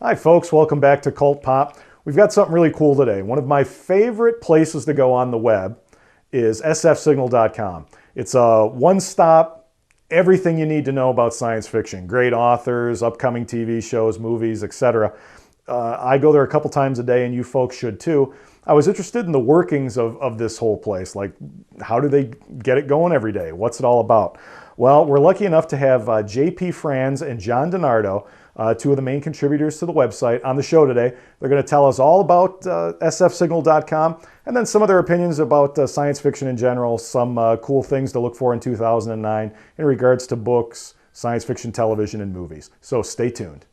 Hi folks, welcome back to Cult Pop. We've got something really cool today. One of my favorite places to go on the web is SFSignal.com. It's a one-stop, everything you need to know about science fiction. Great authors, upcoming TV shows, movies, etc. I go there a couple times a day and you folks should too. I was interested in the workings of this whole place. Like, how do they get it going every day? What's it all about? Well, we're lucky enough to have Frantz and John DeNardo, two of the main contributors to the website, on the show today. They're going to tell us all about sfsignal.com and then some of their opinions about science fiction in general, some cool things to look for in 2009 in regards to books, science fiction television, and movies. So stay tuned.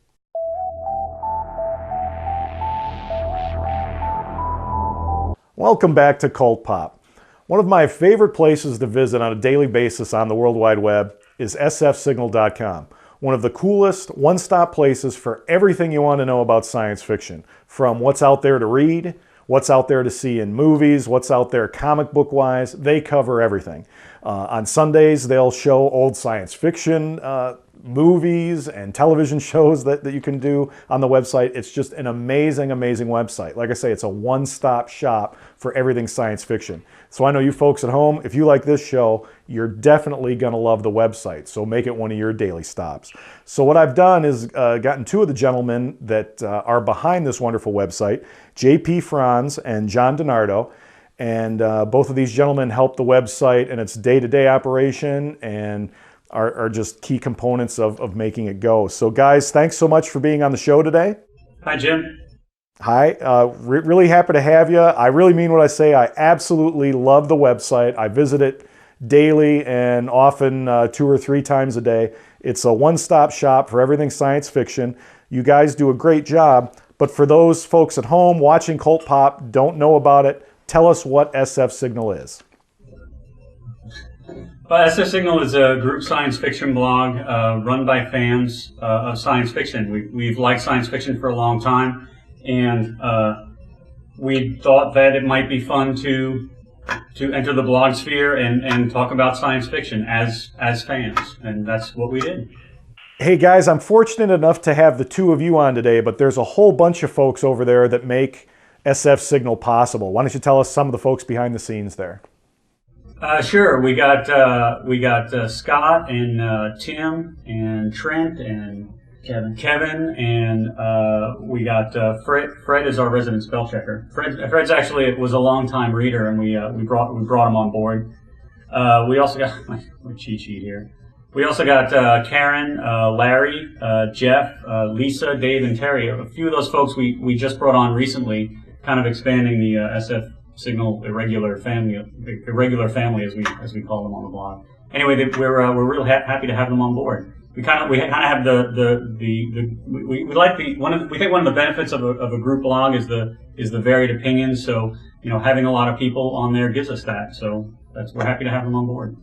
Welcome back to Cult Pop. One of my favorite places to visit on a daily basis on the World Wide Web is sfsignal.com. One of the coolest one-stop places for everything you want to know about science fiction. From what's out there to read, what's out there to see in movies, what's out there comic book-wise, they cover everything. On Sundays, they'll show old science fiction movies and television shows that you can do on the website. It's just an amazing, amazing website. Like I say, it's a one-stop shop for everything science fiction. So I know you folks at home, if you like this show, you're definitely going to love the website. So make it one of your daily stops. So what I've done is gotten two of the gentlemen that are behind this wonderful website, Frantz and John DeNardo. And both of these gentlemen help the website in its day-to-day operation and are just key components of making it go. So guys, thanks so much for being on the show today. Hi, Jim. Hi, really happy to have you. I really mean what I say. I absolutely love the website. I visit it daily and often 2 or 3 times a day. It's a one-stop shop for everything science fiction. You guys do a great job, but for those folks at home watching Cult Pop, don't know about it, tell us what SFSignal is. Well, SFSignal is a group science fiction blog run by fans of science fiction. We've liked science fiction for a long time, and we thought that it might be fun to enter the blog sphere and talk about science fiction as fans, and that's what we did. Hey guys, I'm fortunate enough to have the two of you on today, but there's a whole bunch of folks over there that make SFSignal possible. Why don't you tell us some of the folks behind the scenes there? Sure. We got Scott and Tim and Trent and Kevin, and we got Fred. Fred is our resident spell checker. Fred's actually was a longtime reader, and we brought him on board. We also got my cheat sheet here. We also got Karen, Larry, Jeff, Lisa, Dave, and Terry. A few of those folks we just brought on recently, kind of expanding the SFSignal irregular family as we call them on the blog. Anyway, we're real happy to have them on board. We kind of have we like we think one of the benefits of a group blog is the varied opinions. So having a lot of people on there gives us that. So we're happy to have them on board.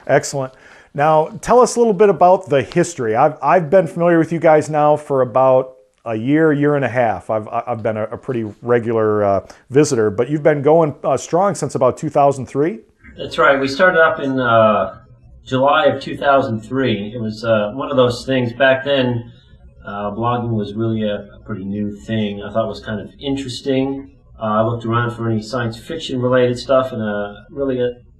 Excellent. Now tell us a little bit about the history. I've been familiar with you guys now for about a year and a half. I've been a pretty regular visitor, but you've been going strong since about 2003? That's right. We started up in July of 2003. It was one of those things. Back then, blogging was really a pretty new thing. I thought it was kind of interesting. I looked around for any science fiction related stuff, and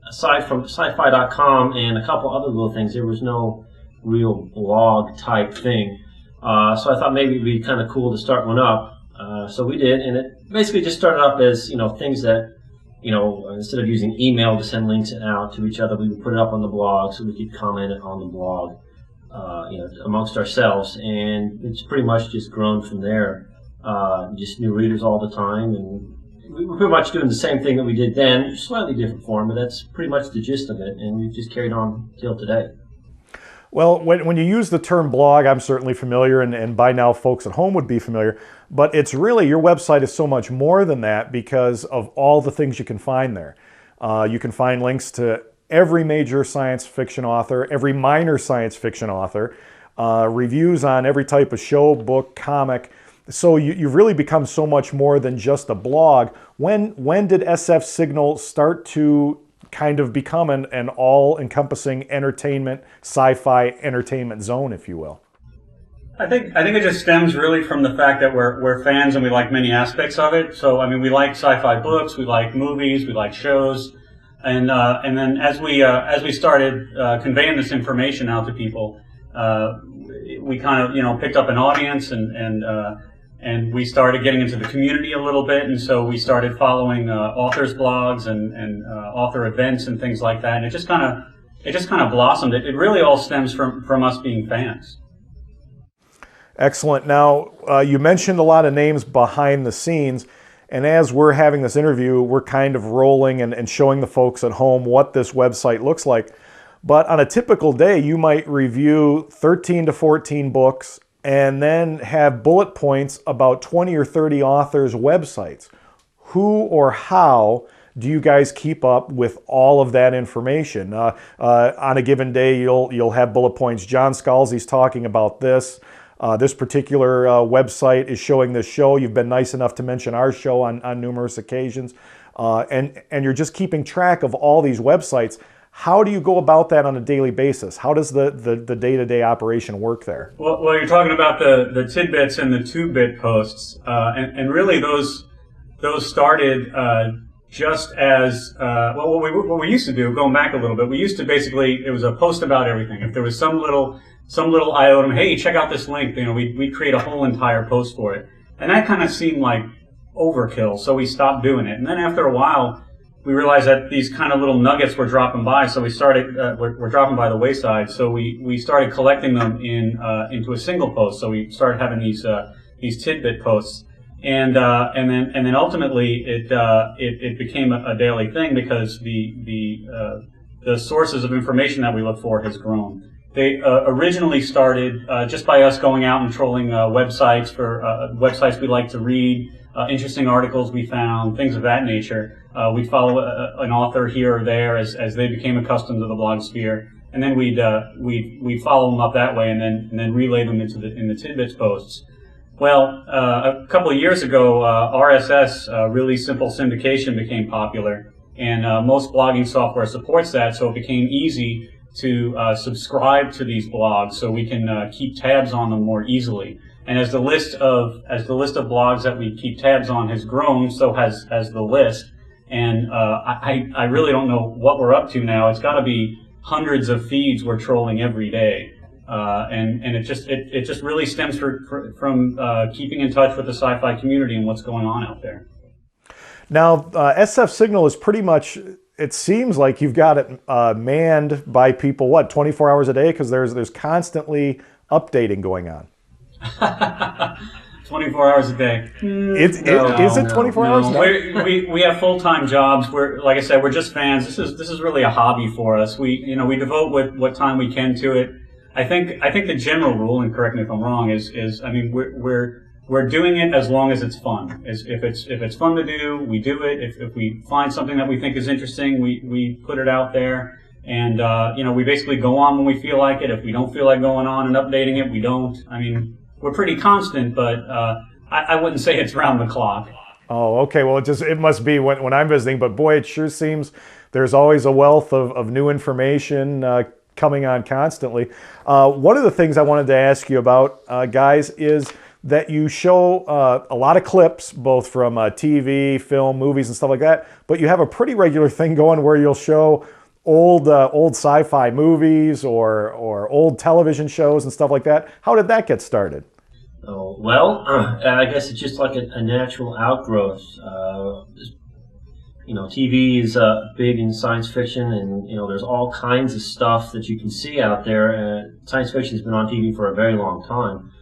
aside from sci-fi.com and a couple other little things, there was no real blog type thing. So I thought maybe it'd be kind of cool to start one up. So we did, and it basically just started up as things that instead of using email to send links out to each other, we would put it up on the blog so we could comment on the blog, amongst ourselves, and it's pretty much just grown from there. Just new readers all the time, and we were pretty much doing the same thing that we did then, slightly different form, but that's pretty much the gist of it, and we've just carried on till today. Well, when you use the term blog, I'm certainly familiar, and by now folks at home would be familiar, but it's really, your website is so much more than that because of all the things you can find there. You can find links to every major science fiction author, every minor science fiction author, reviews on every type of show, book, comic. So you've really become so much more than just a blog. When did SFSignal start to kind of become an all-encompassing entertainment, sci-fi entertainment zone, if you will? I think it just stems really from the fact that we're fans and we like many aspects of it. So I mean, we like sci-fi books, we like movies, we like shows, and then as we started conveying this information out to people, we kind of picked up an audience and we started getting into the community a little bit, and so we started following authors' blogs and author events and things like that, and it just kind of blossomed. It really all stems from us being fans. Excellent. Now, you mentioned a lot of names behind the scenes, and as we're having this interview, we're kind of rolling and showing the folks at home what this website looks like. But on a typical day, you might review 13 to 14 books and then have bullet points about 20 or 30 authors' websites. Who or how do you guys keep up with all of that information? On a given day, you'll have bullet points. John Scalzi's talking about this. This particular website is showing this show. You've been nice enough to mention our show on numerous occasions. And you're just keeping track of all these websites. How do you go about that on a daily basis? How does the day-to-day operation work there? Well, you're talking about the tidbits and the 2-bit posts. And really those started just as, what we used to do, going back a little bit, we used to basically, it was a post about everything. If there was some little iota, hey, check out this link, we'd create a whole entire post for it. And that kind of seemed like overkill, so we stopped doing it. And then after a while, we realized that these kind of little nuggets were dropping by, so we started, were dropping by the wayside, so we started collecting them into a single post. So we started having these tidbit posts. And then ultimately it became a daily thing because the sources of information that we look for has grown. They originally started just by us going out and trolling websites for websites we like to read, interesting articles we found, things of that nature. We'd follow an author here or there as they became accustomed to the blog sphere, and then we'd follow them up that way, and then relay them in the tidbits posts. Well, a couple of years ago, RSS, really simple syndication, became popular, and most blogging software supports that, so it became easy to subscribe to these blogs, so we can keep tabs on them more easily. And as the list of blogs that we keep tabs on has grown, so has the list. And I really don't know what we're up to now. It's got to be hundreds of feeds we're trolling every day. And it just really stems from keeping in touch with the sci-fi community and what's going on out there. Now, SFSignal is pretty much, it seems like you've got it manned by people, 24 hours a day? Because there's constantly updating going on. 24 hours a day. Is it 24 hours? No. We have full-time jobs. Like I said, we're just fans. This is really a hobby for us. We devote what time we can to it. I think the general rule, and correct me if I'm wrong, is I mean we're doing it as long as it's fun. If it's fun to do, we do it. If we find something that we think is interesting, we put it out there. And we basically go on when we feel like it. If we don't feel like going on and updating it, we don't. I mean, we're pretty constant, but I wouldn't say it's round the clock. Oh, okay. Well, it must be when I'm visiting. But boy, it sure seems there's always a wealth of new information coming on constantly. One of the things I wanted to ask you about, guys, is that you show a lot of clips, both from TV, film, movies, and stuff like that. But you have a pretty regular thing going where you'll show old sci-fi movies or old television shows and stuff like that. How did that get started? Oh, well, I guess it's just like a natural outgrowth. TV is big in science fiction, and there's all kinds of stuff that you can see out there. Science fiction's been on TV for a very long time,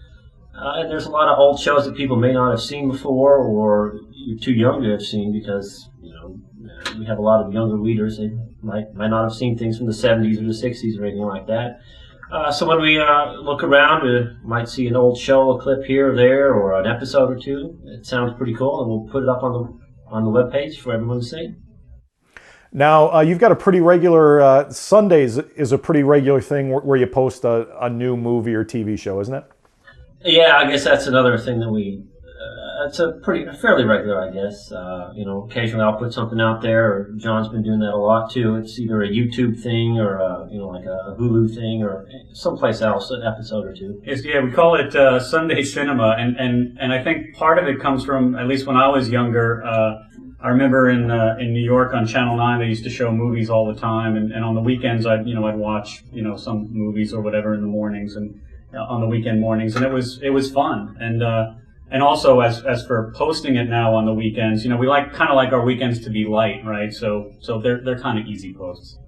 and there's a lot of old shows that people may not have seen before, or you're too young to have seen because we have a lot of younger readers. They might not have seen things from the 70s or the 60s or anything like that. So when we look around, we might see an old show, a clip here or there, or an episode or two. It sounds pretty cool, and we'll put it up on the webpage for everyone to see. Now, you've got a pretty regular, Sundays is a pretty regular thing where you post a new movie or TV show, isn't it? Yeah, I guess that's another thing that we It's a fairly regular, I guess. Occasionally I'll put something out there, or John's been doing that a lot too. It's either a YouTube thing or like a Hulu thing or someplace else, an episode or two. We call it Sunday Cinema, and I think part of it comes from, at least when I was younger, I remember in New York on Channel 9 they used to show movies all the time, and on the weekends I'd watch some movies or whatever in the mornings and on the weekend mornings, and it was fun. And also as for posting it now on the weekends, we kind of like our weekends to be light, right? So they're kind of easy posts.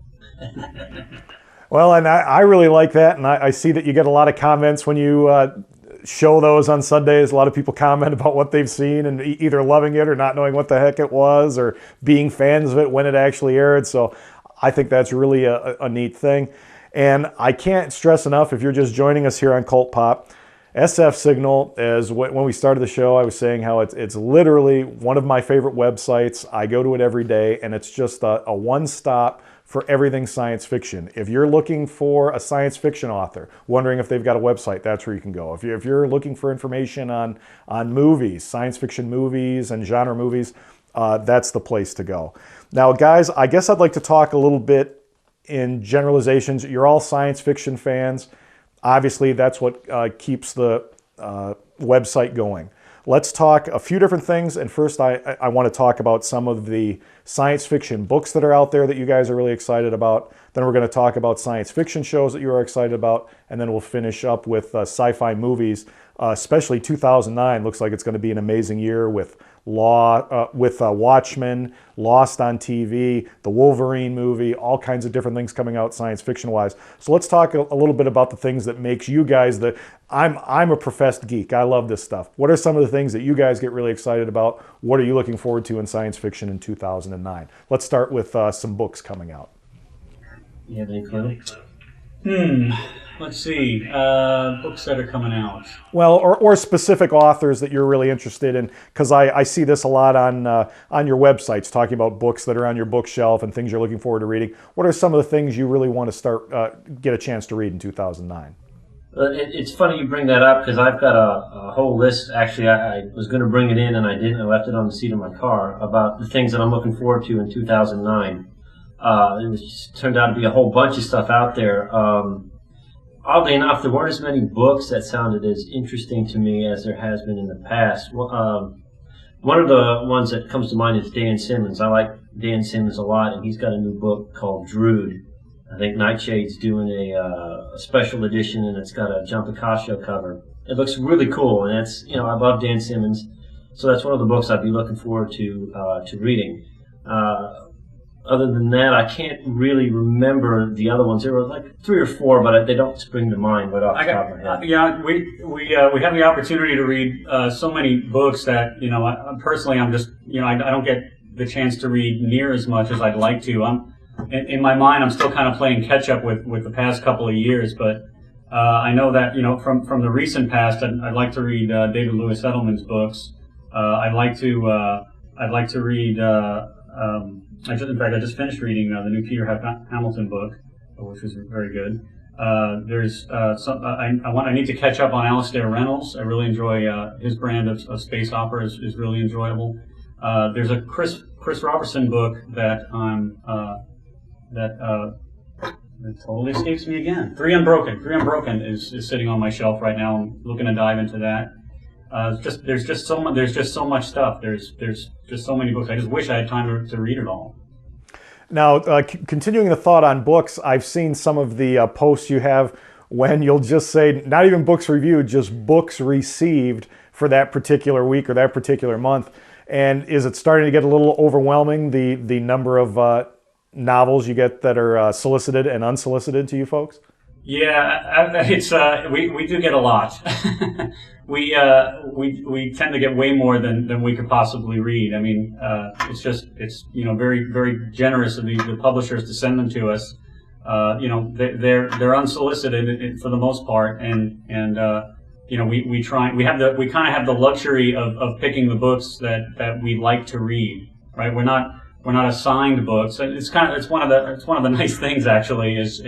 Well, and I really like that, and I see that you get a lot of comments when you show those on Sundays. A lot of people comment about what they've seen and either loving it or not knowing what the heck it was or being fans of it when it actually aired. So I think that's really a neat thing. And I can't stress enough, if you're just joining us here on Cult Pop, SFSignal, as when we started the show, I was saying how it's literally one of my favorite websites. I go to it every day, and it's just a one-stop for everything science fiction. If you're looking for a science fiction author, wondering if they've got a website, that's where you can go. If you're looking for information on movies, science fiction movies and genre movies, that's the place to go. Now, guys, I guess I'd like to talk a little bit in generalizations. You're all science fiction fans. Obviously, that's what keeps the website going. Let's talk a few different things. And first, I want to talk about some of the science fiction books that are out there that you guys are really excited about. Then we're going to talk about science fiction shows that you are excited about. And then we'll finish up with sci-fi movies, especially 2009. Looks like it's going to be an amazing year with Watchmen, Lost on TV, the Wolverine movie, all kinds of different things coming out science fiction wise. So let's talk a little bit about the things that makes you guys I'm a professed geek. I love this stuff. What are some of the things that you guys get really excited about? What are you looking forward to in science fiction in 2009? Let's start with some books coming out. You have any clue? Let's see. Books that are coming out. Well, or specific authors that you're really interested in, because I see this a lot on your websites, talking about books that are on your bookshelf and things you're looking forward to reading. What are some of the things you really want to get a chance to read in 2009? It's funny you bring that up, because I've got a whole list. Actually, I was going to bring it in and I didn't. I left it on the seat of my car about the things that I'm looking forward to in 2009. It turned out to be a whole bunch of stuff out there. Oddly enough, there weren't as many books that sounded as interesting to me as there has been in the past. One of the ones that comes to mind is Dan Simmons. I like Dan Simmons a lot, and he's got a new book called Drood. I think Nightshade's doing a special edition, and it's got a John Picasso cover. It looks really cool, and it's I love Dan Simmons, so that's one of the books I'd be looking forward to reading. Other than that, I can't really remember the other ones. There were like 3 or 4, but they don't spring to mind right off the top of my head. Yeah, we have the opportunity to read so many books that personally I'm just I don't get the chance to read near as much as I'd like to. In my mind, I'm still kind of playing catch up with the past couple of years, but I know that from the recent past, I'd like to read David Lewis Edelman's books. I'd like to read. I just finished reading the new Peter Hamilton book, which was very good. There's I need to catch up on Alastair Reynolds. I really enjoy his brand of space opera is really enjoyable. There's a Chris Robertson book that it totally escapes me again. Three Unbroken is sitting on my shelf right now. I'm looking to dive into that. There's just so much stuff. There's just so many books. I just wish I had time to read it all. Now, continuing the thought on books, I've seen some of the posts you have when you'll just say, not even books reviewed, just books received for that particular week or that particular month. And is it starting to get a little overwhelming, the number of novels you get that are solicited and unsolicited to you folks? Yeah, it's we do get a lot. We tend to get way more than we could possibly read. I mean, it's very, very generous of the publishers to send them to us. They're unsolicited for the most part, and we kind of have the luxury of picking the books that we like to read. Right, we're we're not assigned books. It's one of the nice things actually is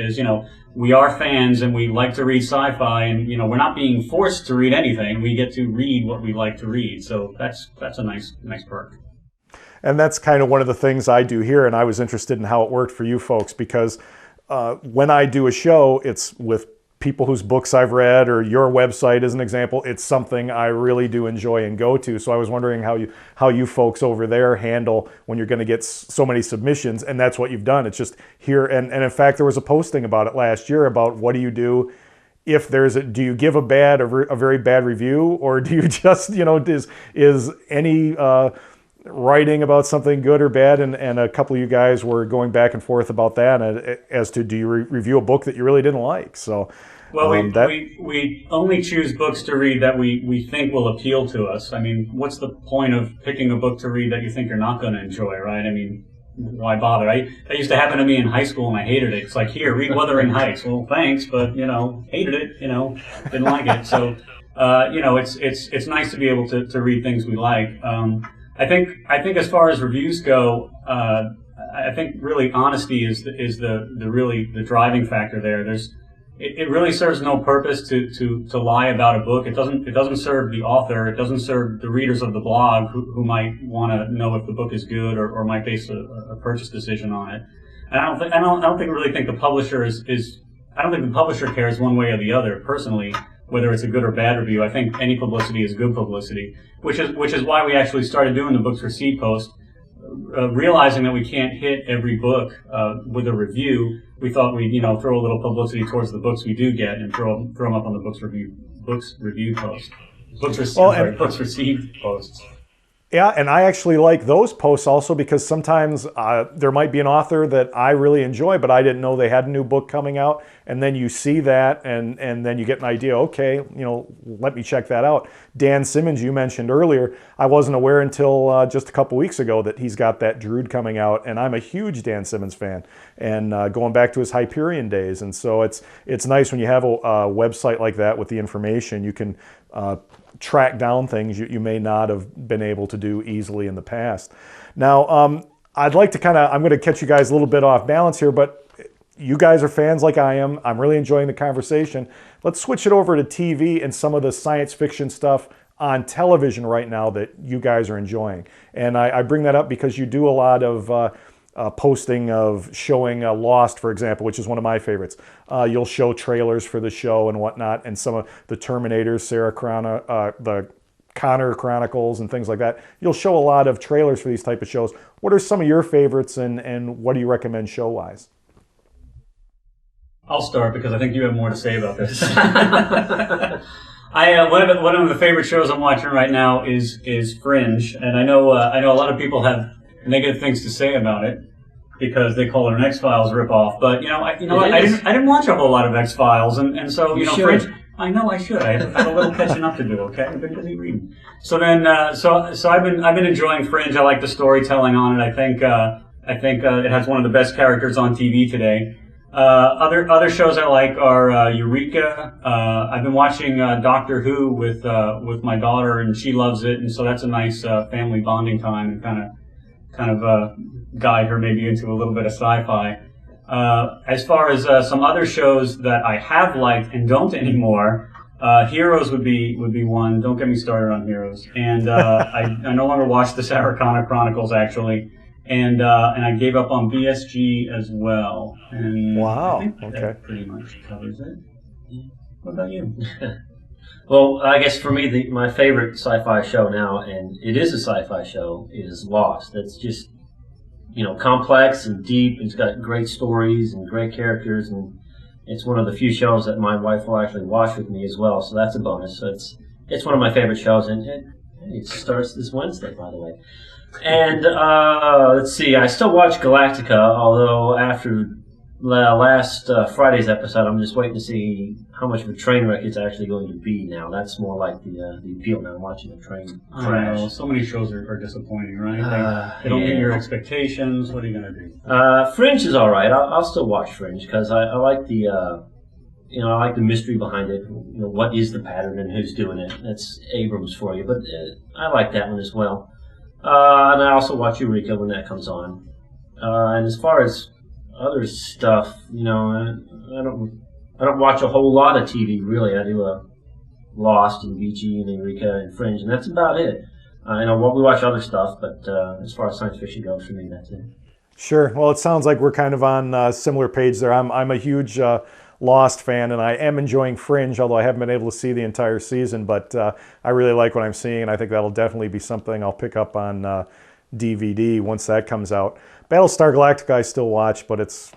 we are fans and we like to read sci-fi, and we're not being forced to read anything. We get to read what we like to read, so that's a nice perk. And that's kind of one of the things I do here, and I was interested in how it worked for you folks, because when I do a show, it's with people whose books I've read, or your website as an example. It's something I really do enjoy and go to. So I was wondering how you folks over there handle when you're going to get so many submissions, and that's what you've done. It's just here, and in fact there was a posting about it last year about what do you do if do you give a very bad review, or do you just is any writing about something good or bad, and a couple of you guys were going back and forth about that as to do you review a book that you really didn't like. So well, we only choose books to read that we think will appeal to us. I mean, what's the point of picking a book to read that you think you're not going to enjoy, right? I mean, why bother? That used to happen to me in high school, and I hated it. It's like, here, read Wuthering Heights. Well, thanks, but hated it. Didn't like it. So it's nice to be able to read things we like. I think as far as reviews go, I think really honesty is the driving factor there. It really serves no purpose to lie about a book. It doesn't serve the author. It doesn't serve the readers of the blog who might want to know if the book is good or might base a purchase decision on it. And I don't really think the publisher I don't think the publisher cares one way or the other personally, whether it's a good or bad review. I think any publicity is good publicity, which is why we actually started doing the Books for Seed post, realizing that we can't hit every book with a review. We thought we'd throw a little publicity towards the books we do get and throw them up on the Books review post, Books for Seed posts. Yeah, and I actually like those posts also, because sometimes there might be an author that I really enjoy, but I didn't know they had a new book coming out, and then you see that, and then you get an idea, okay, let me check that out. Dan Simmons, you mentioned earlier, I wasn't aware until just a couple weeks ago that he's got that Drood coming out, and I'm a huge Dan Simmons fan, and going back to his Hyperion days, and so it's nice when you have a website like that with the information. You can track down things you may not have been able to do easily in the past. Now, I'd like to I'm going to catch you guys a little bit off balance here, but you guys are fans like I am. I'm really enjoying the conversation. Let's switch it over to TV and some of the science fiction stuff on television right now that you guys are enjoying. And I bring that up because you do a lot of posting of showing Lost, for example, which is one of my favorites. You'll show trailers for the show and whatnot, and some of the Terminators, the Connor Chronicles and things like that. You'll show a lot of trailers for these type of shows. What are some of your favorites, and what do you recommend show-wise? I'll start because I think you have more to say about this. One of the favorite shows I'm watching right now is Fringe, and I know a lot of people have negative things to say about it because they call it an X-Files ripoff. But I didn't watch a whole lot of X-Files, and so Fringe. I know I should. I have a little catching up to do. Okay, I've been busy reading. So then, so I've been enjoying Fringe. I like the storytelling on it. I think it has one of the best characters on TV today. Other shows I like are Eureka. I've been watching Doctor Who with my daughter, and she loves it, and so that's a nice family bonding time and kind of guide her maybe into a little bit of sci-fi. As far as some other shows that I have liked and don't anymore, Heroes would be one. Don't get me started on Heroes. And I no longer watch the Sarah Connor Chronicles actually, and I gave up on BSG as well. And wow. I think that pretty much covers it. What about you? Well, I guess for me, my favorite sci-fi show now, and it is a sci-fi show, is Lost. That's just, complex and deep, and it's got great stories and great characters, and it's one of the few shows that my wife will actually watch with me as well, so that's a bonus. So it's one of my favorite shows, and it starts this Wednesday, by the way. And let's see, I still watch Galactica, although after last Friday's episode, I'm just waiting to see how much of a train wreck it's actually going to be now. That's more like the appeal now, watching a train crash. I know, so many shows are disappointing, right? They don't meet your expectations. What are you going to do? Fringe is all right. I'll still watch Fringe because I like the I like the mystery behind it. What is the pattern and who's doing it? That's Abrams for you, but I like that one as well. And I also watch Eureka when that comes on. And as far as other stuff, I don't watch a whole lot of TV really. I do Lost and BG and Eureka and Fringe, and that's about it. We watch other stuff, but as far as science fiction goes, for me, that's it. Sure. Well, it sounds like we're kind of on a similar page there. I'm a huge Lost fan, and I am enjoying Fringe, although I haven't been able to see the entire season. But I really like what I'm seeing, and I think that'll definitely be something I'll pick up on DVD once that comes out. Battlestar Galactica I still watch, but it's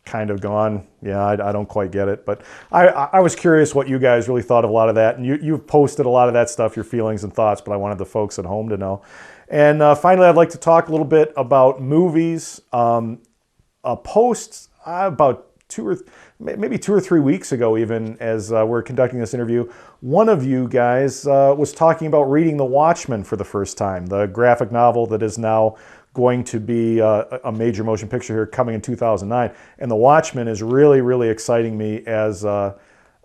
kind of gone. Yeah, I don't quite get it. But I was curious what you guys really thought of a lot of that. And you've posted a lot of that stuff, your feelings and thoughts, but I wanted the folks at home to know. And finally, I'd like to talk a little bit about movies. A post about 2 or 3 weeks ago, even as we're conducting this interview, one of you guys was talking about reading The Watchmen for the first time, the graphic novel that is now going to be a major motion picture here coming in 2009. And The Watchmen is really, really exciting me as a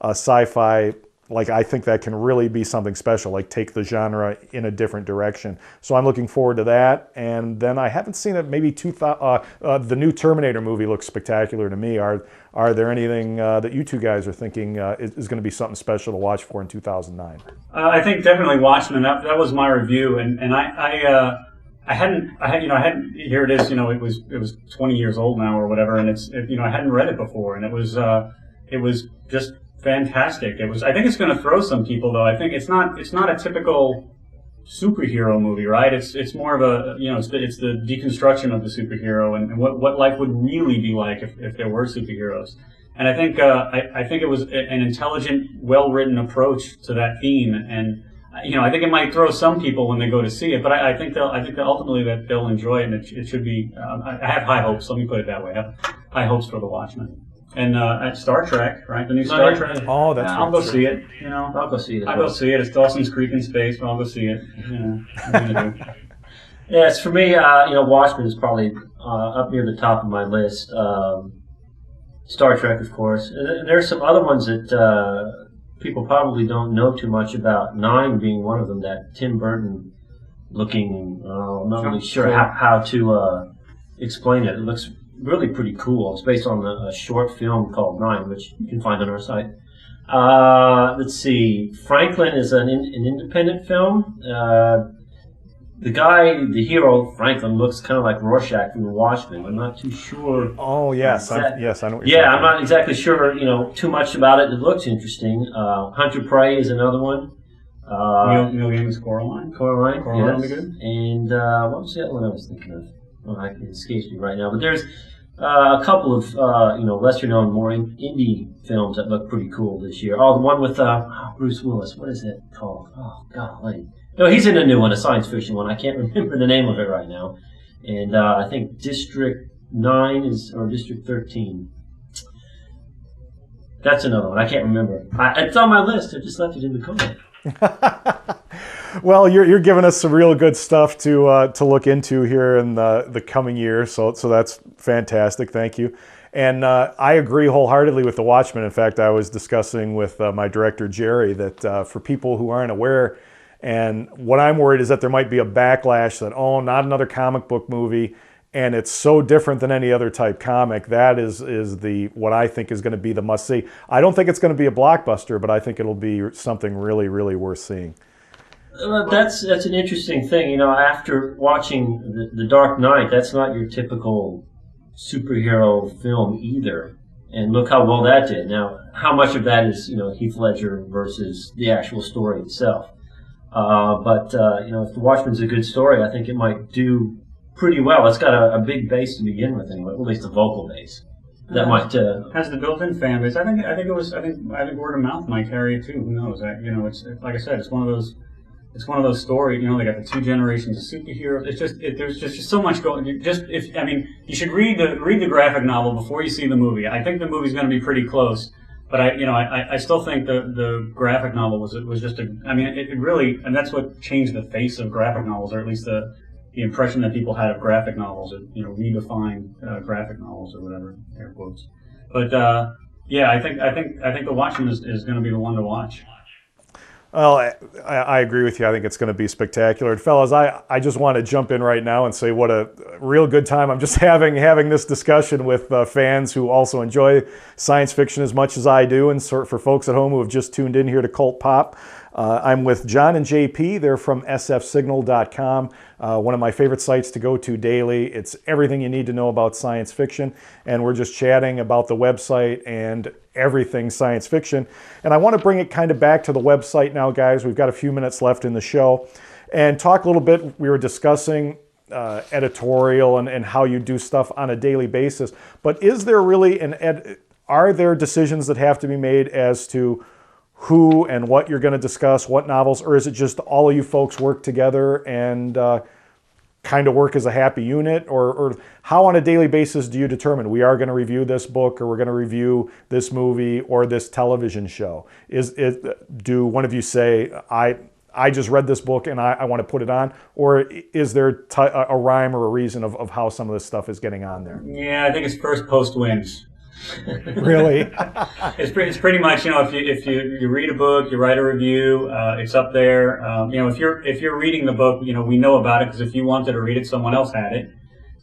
sci-fi. Like, I think that can really be something special, like take the genre in a different direction. So I'm looking forward to that. And then I haven't seen it, maybe the new Terminator movie looks spectacular to me. Are there anything that you two guys are thinking is going to be something special to watch for in 2009? I think definitely Watchmen. That was my review, and I hadn't, here it is, it was 20 years old now or whatever, and I hadn't read it before, and it was just fantastic. I think it's going to throw some people, though. I think it's not a typical superhero movie, right? It's more of a, it's the deconstruction of the superhero and what life would really be like if there were superheroes. And I think it was an intelligent, well-written approach to that theme, and I think it might throw some people when they go to see it, but I think that ultimately that they'll enjoy it, and it should be. I have high hopes. Let me put it that way. I have high hopes for The Watchmen. And at Star Trek, right? The new Star Trek. Oh, that's I'll go see it. I'll go see it. I'll go see it. It's Dawson's Creek in space, but I'll go see it. What are you gonna do? Yes, for me, Watchmen is probably up near the top of my list. Star Trek, of course. And there's some other ones that people probably don't know too much about. 9 being one of them. That Tim Burton looking. I'm not really sure how to explain it. It looks really pretty cool. It's based on a short film called 9, which you can find on our site. Let's see. Franklin is an independent film. The hero, Franklin, looks kind of like Rorschach from The Watchmen. I'm not too sure. Oh, yes. I know what you're talking I'm about. not exactly sure, too much about it. It looks interesting. Hunter Prey is another one. Neil Gaiman's Coraline. Coraline, Coraline yes. would be good. And what was the other one I was thinking of? Well, it escapes me right now. But there's a couple of, lesser known, more indie films that look pretty cool this year. Oh, the one with Bruce Willis. What is it called? Oh, golly. No, he's in a new one, a science fiction one. I can't remember the name of it right now. And I think District 9 or District 13. That's another one. I can't remember. It's on my list. I just left it in the comment. Well, you're giving us some real good stuff to look into here in the coming year, so that's fantastic. Thank you. And I agree wholeheartedly with The Watchmen. In fact, I was discussing with my director, Jerry, that for people who aren't aware, and what I'm worried is that there might be a backlash that, oh, not another comic book movie, and it's so different than any other type comic. That is what I think is going to be the must-see. I don't think it's going to be a blockbuster, but I think it'll be something really, really worth seeing. That's an interesting thing. After watching the Dark Knight, that's not your typical superhero film either. And look how well that did. Now, how much of that is Heath Ledger versus the actual story itself? But if The Watchmen's a good story, I think it might do pretty well. It's got a big base to begin with, anyway, at least a vocal base. That might has the built-in fan base. I think word of mouth might carry it too. Who knows? It's like I said, it's one of those. It's one of those stories, they got the 2 generations of superheroes. It's just, there's just so much going. You should read the graphic novel before you see the movie. I think the movie's going to be pretty close, but I still think the graphic novel was just it really, and that's what changed the face of graphic novels, or at least the impression that people had of graphic novels. It redefined graphic novels or whatever, air quotes. But I think The Watchmen is going to be the one to watch. Well, I agree with you. I think it's going to be spectacular. And fellas, I just want to jump in right now and say what a real good time I'm just having this discussion with fans who also enjoy science fiction as much as I do. And for folks at home who have just tuned in here to Cult Pop, I'm with John and JP. They're from SFSignal.com, one of my favorite sites to go to daily. It's everything you need to know about science fiction. And we're just chatting about the website and everything science fiction. And I want to bring it kind of back to the website now, guys. We've got a few minutes left in the show. And talk a little bit, we were discussing editorial and how you do stuff on a daily basis. But is there really are there decisions that have to be made as to who and what you're going to discuss, what novels, or is it just all of you folks work together and kind of work as a happy unit? Or how on a daily basis do you determine we are going to review this book or we're going to review this movie or this television show? Do one of you say, I just read this book and I want to put it on? Or is there a rhyme or a reason of how some of this stuff is getting on there? Yeah, I think it's first post wins. Really? It's pretty much, if you read a book, you write a review, it's up there. If you're reading the book, we know about it because if you wanted to read it, someone else had it.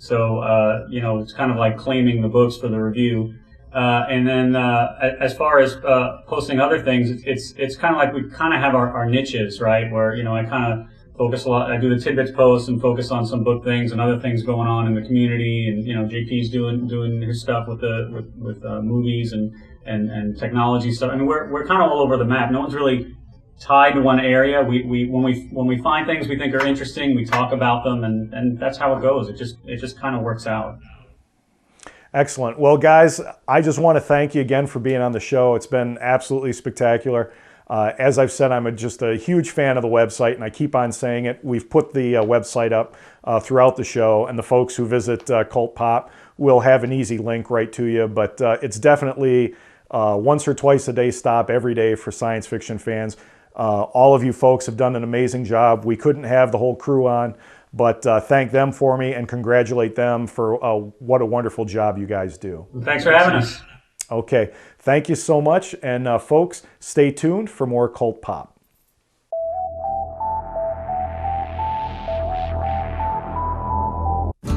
So it's kind of like claiming the books for the review. And then as far as posting other things, it's kind of like we kind of have our niches, right? Where I kind of focus a lot. I do the tidbits posts and focus on some book things and other things going on in the community. And JP's doing his stuff with movies and technology stuff. I mean, we're kind of all over the map. No one's really tied to one area. When we find things we think are interesting, we talk about them, and that's how it goes. It just kind of works out. Excellent. Well, guys, I just want to thank you again for being on the show. It's been absolutely spectacular. As I've said, I'm just a huge fan of the website, and I keep on saying it. We've put the website up throughout the show, and the folks who visit Cult Pop will have an easy link right to you. But it's definitely once or twice a day stop every day for science fiction fans. All of you folks have done an amazing job. We couldn't have the whole crew on, but thank them for me and congratulate them for what a wonderful job you guys do. Thanks for having us. Okay, thank you so much. And folks, stay tuned for more Cult Pop.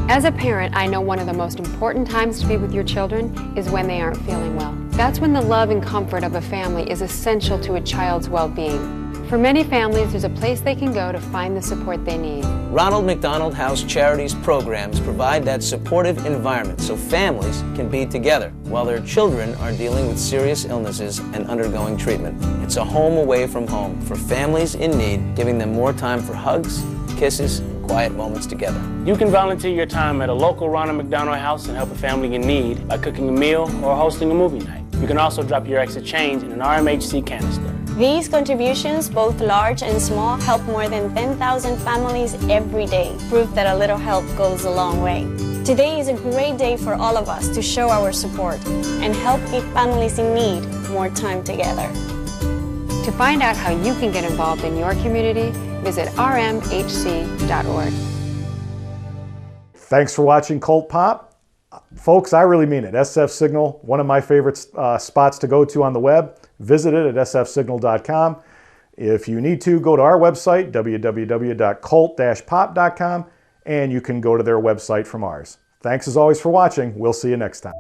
As a parent, I know one of the most important times to be with your children is when they aren't feeling well. That's when the love and comfort of a family is essential to a child's well-being. For many families, there's a place they can go to find the support they need. Ronald McDonald House Charities programs provide that supportive environment so families can be together while their children are dealing with serious illnesses and undergoing treatment. It's a home away from home for families in need, giving them more time for hugs, kisses, and quiet moments together. You can volunteer your time at a local Ronald McDonald House and help a family in need by cooking a meal or hosting a movie night. You can also drop your extra change in an RMHC canister. These contributions, both large and small, help more than 10,000 families every day. Proof that a little help goes a long way. Today is a great day for all of us to show our support and help give families in need more time together. To find out how you can get involved in your community, visit rmhc.org. Thanks for watching Cult Pop. Folks, I really mean it. SFSignal, one of my favorite spots to go to on the web. Visit it at sfsignal.com. If you need to, go to our website, www.cult-pop.com, and you can go to their website from ours. Thanks as always for watching. We'll see you next time.